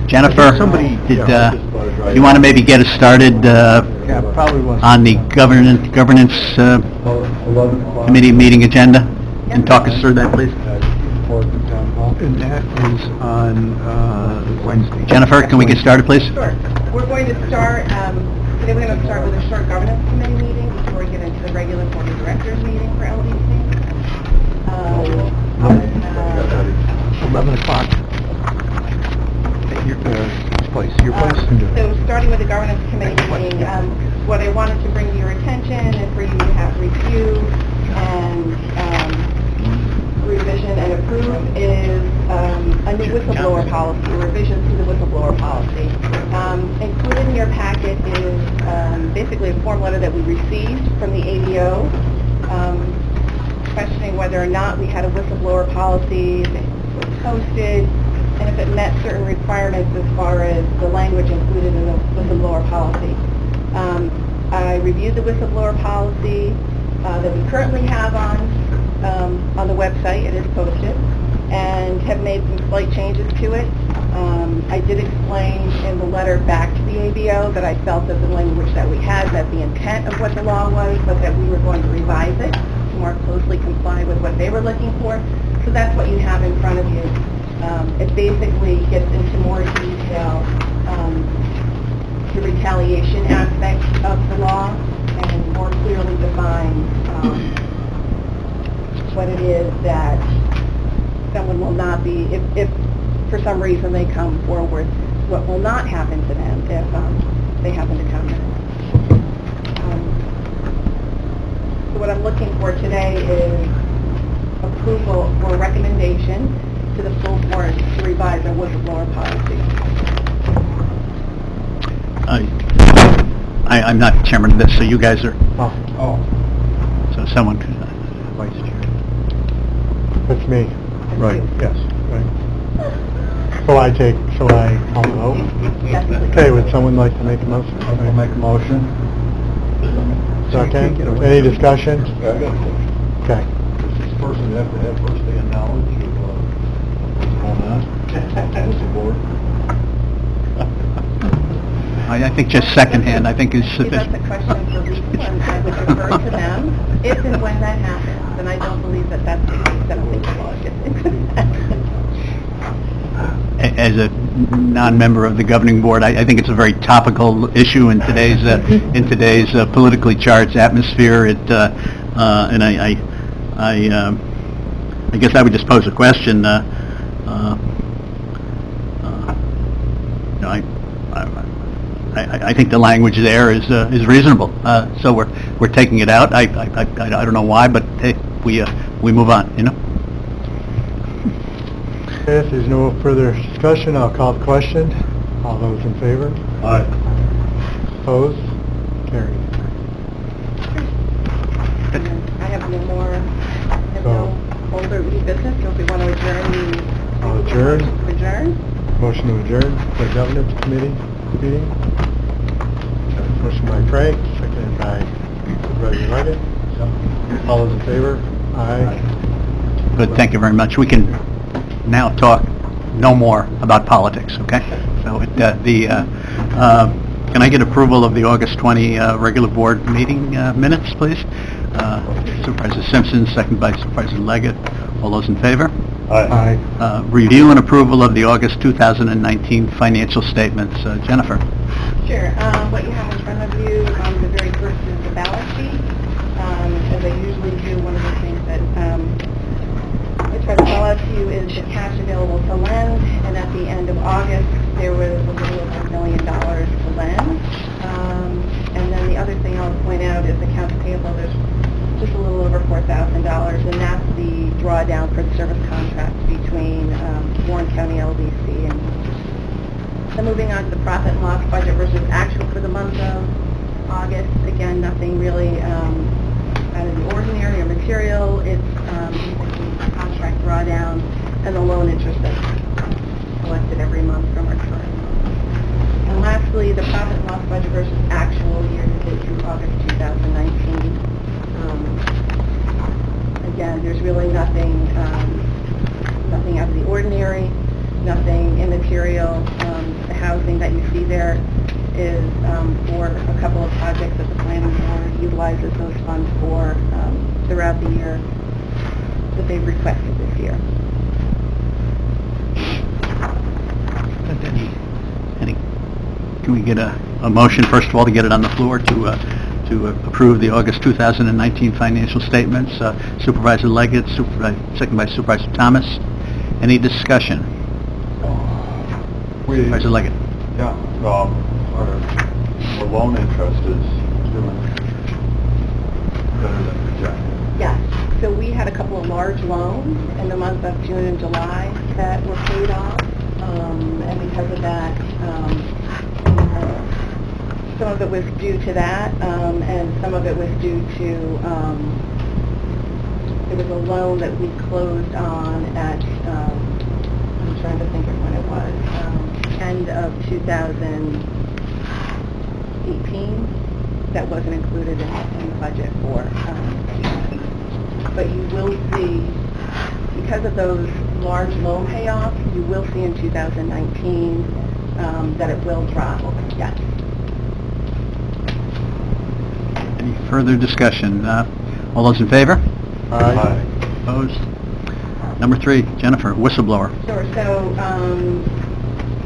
Jennifer, did you want to maybe get us started on the governance committee meeting agenda and talk us through that, please? And that is on Wednesday. Jennifer, can we get started, please? Sure. We're going to start, today we're going to start with a short governance committee meeting before we get into the regular board of directors meeting for LDC. 11 o'clock at your place. So starting with the governance committee meeting, what I wanted to bring to your attention and for you to have review and revision and approve is a new whistleblower policy, revisions to the whistleblower policy. Included in your packet is basically a form letter that we received from the ABO questioning whether or not we had a whistleblower policy, if it was posted, and if it met certain requirements as far as the language included in the whistleblower policy. I reviewed the whistleblower policy that we currently have on the website. It is posted, and have made some slight changes to it. I did explain in the letter back to the ABO that I felt that the language that we had, that the intent of what the law was, but that we were going to revise it to more closely comply with what they were looking for. So that's what you have in front of you. It basically gets into more detail the retaliation aspect of the law and more clearly defines what it is that someone will not be, if for some reason they come forward, what will not happen to them if they happen to come in. So what I'm looking for today is approval or recommendation to the full board to revise our whistleblower policy. I'm not chairman of this, so you guys are... Oh. So someone... Vice chair. That's me. Right, yes, right. Shall I call the vote? Okay, would someone like to make a motion? I'll make a motion. Second, any discussion? Okay. Does this person have to have first-hand knowledge of what's going on? What's the board? I think just secondhand, I think is That's sufficient. a question for legal, and I would refer to them if and when that happens. And I don't believe that that's the case. I don't think the law gets into that. As a non-member of the governing board, I think it's a very topical issue in today's politically charged atmosphere. And I guess I would just pose a question. I think the language there is reasonable. So we're taking it out. I don't know why, but hey, we move on. You know. Okay, if there's no further discussion, I'll call the question. All those in favor? Aye. Opposed? Carried. I have no more, I have no older new business, so if we want to adjourn the... I'll adjourn. Adjourn? Motion to adjourn the governance committee meeting. Motion by Frank, seconded by Supervisor Leggett. All those in favor? Aye. Good. Thank you very much. We can now talk no more about politics. Okay. So can I get approval of the August 20 regular board meeting minutes, please? Supervisor Simpson, second by Supervisor Leggett. All those in favor? Aye. Review and approval of the August 2019 financial statements. Jennifer. Sure. What you have in front of you, the very first is the balance sheet. As I usually do, one of the things that I try to call out to you is the cash available to lend, and at the end of August, there was a little over $1 million to lend. And then the other thing I'll point out is accounts payable. There's just a little over $4,000, and that's the drawdown for the service contract between Warren County LDC and... Then moving on to the profit and loss budget versus actual for the month of August. Again, nothing really out of the ordinary or material. It's the contract drawdown and the loan interest that's collected every month from our current loan. And lastly, the profit and loss budget versus actual year-to-date through August 2019. Again, there's really nothing out of the ordinary. nothing immaterial. The housing that you see there is for a couple of projects that the planning board utilizes those funds for throughout the year that they've requested this year. Can we get a motion, first of all, to get it on the floor to approve the August 2019 financial statements? Supervisor Leggett, second by Supervisor Thomas. Any discussion? Supervisor Leggett. Yeah, our loan interest is doing better than projected. Yes. So we had a couple of large loans in the month of June and July that were paid off, and because of that, some of it was due to that, and some of it was due to, it was a loan that we closed on at, I'm trying to think of when it was, end of 2018, that wasn't included in the budget for, but you will see, because of those large loan payoffs, you will see in 2019 that it will drop, yes. Any further discussion? All those in favor? Aye. Opposed? Number 3, Jennifer, whistleblower. Sure, so,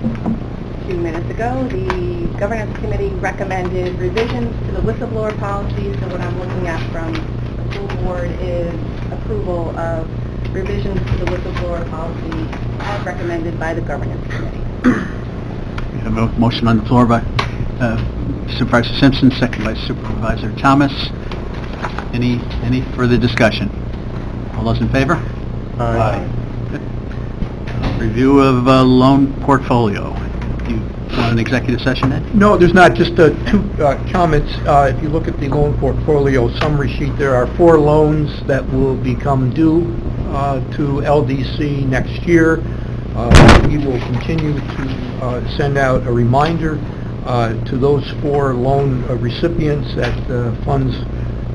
a few minutes ago, the Governance Committee recommended revisions to the whistleblower policy, so what I'm looking at from the full board is approval of revisions to the whistleblower policy as recommended by the Governance Committee. We have a motion on the floor by Supervisor Simpson, second by Supervisor Thomas. Any further discussion? All those in favor? Aye. Good. Review of loan portfolio. You want an executive session, Ed? No, there's not, just two comments. If you look at the loan portfolio summary sheet, there are 4 loans that will become due to LDC next year. We will continue to send out a reminder to those 4 loan recipients that funds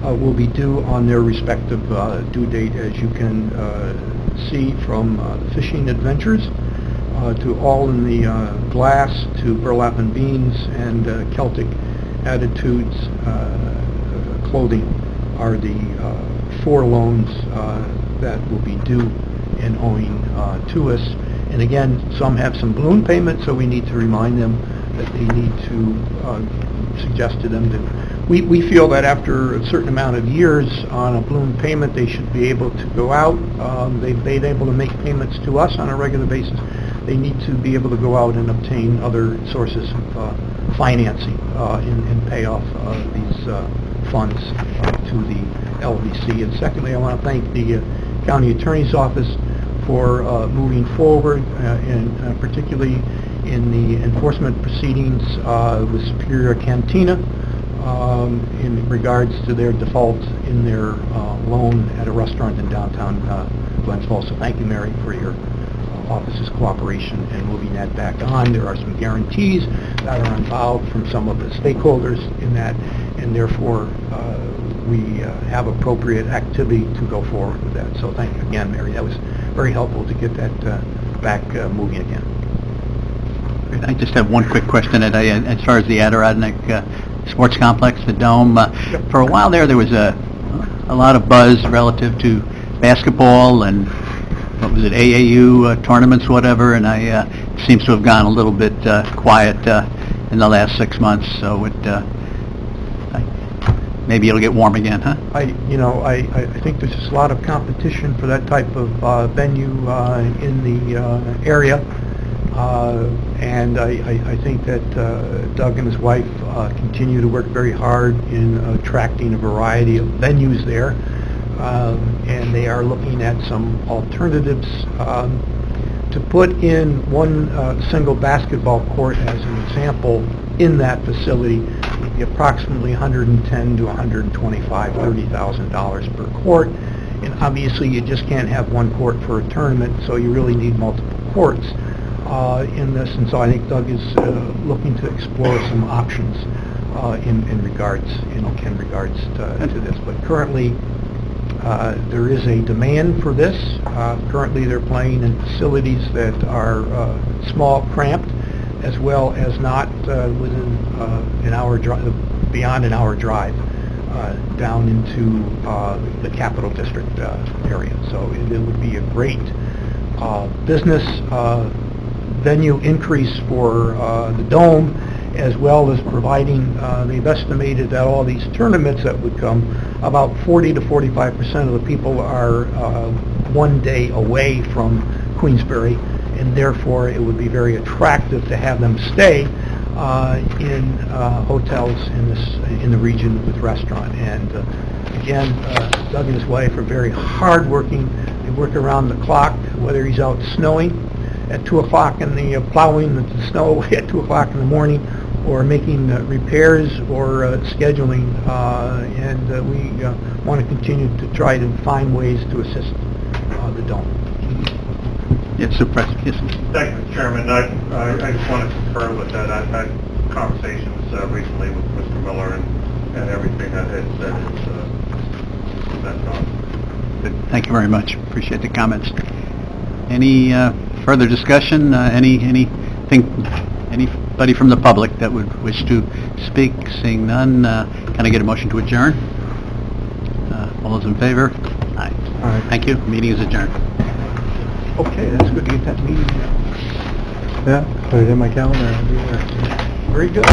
will be due on their respective due date, as you can see from Fishing Adventures to All in the Glass, to Burlap and Beans, and Celtic Attitudes Clothing are the 4 loans that will be due and owing to us. And again, some have some balloon payments, so we need to remind them that they need to suggest to them that we feel that after a certain amount of years on a balloon payment, they should be able to go out. They've been able to make payments to us on a regular basis. They need to be able to go out and obtain other sources of financing and pay off these funds to the LVC. And secondly, I want to thank the County Attorney's Office for moving forward, and particularly in the enforcement proceedings with Superior Cantina in regards to their default in their loan at a restaurant in downtown Glens Falls. So thank you, Mary, for your office's cooperation in moving that back on. There are some guarantees that are involved from some of the stakeholders in that, and therefore we have appropriate activity to go forward with that. So thank you again, Mary. That was very helpful to get that back moving again. I just have one quick question, Ed. As far as the Adirondack Sports Complex, the Dome, for a while there was a lot of buzz relative to basketball and, what was it, AAU tournaments, whatever, and it seems to have gone a little bit quiet in the last 6 months, so maybe it'll get warm again, huh? I think there's just a lot of competition for that type of venue in the area, and I think that Doug and his wife continue to work very hard in attracting a variety of venues there, and they are looking at some alternatives. To put in one single basketball court as an example in that facility would be approximately $110,000 to $125,000, $30,000 per court, and obviously you just can't have one court for a tournament, so you really need multiple courts in this, and so I think Doug is looking to explore some options in regards to this. But currently, There is a demand for this. Currently, they're playing in facilities that are small, cramped, as well as not within an hour drive, beyond an hour drive, down into the Capital District area. So it would be a great business venue increase for the Dome, as well as providing, they've estimated that all these tournaments that would come, about 40 to 45% of the people are 1 day away from Queensbury, and therefore it would be very attractive to have them stay in hotels in the region with restaurant. And again, Doug and his wife are very hardworking. They work around the clock, whether he's out snowing at 2 o'clock in the plowing the snow away at 2 o'clock in the morning, or making repairs or scheduling, and we want to continue to try to find ways to assist the Dome. Yes, Supervisor, yes. Thank you, Mr. Chairman. I just want to concur with that. I've had conversations recently with Mr. Miller, and everything that has said is that's on. Good. Thank you very much. Appreciate the comments. Any further discussion? Anybody from the public that would wish to speak? Seeing none, can I get a motion to adjourn? All those in favor? Aye. All right. Thank you. Meeting is adjourned. Okay, that's good to get that meeting. Yeah, put it in my calendar. I'll be there. Very good.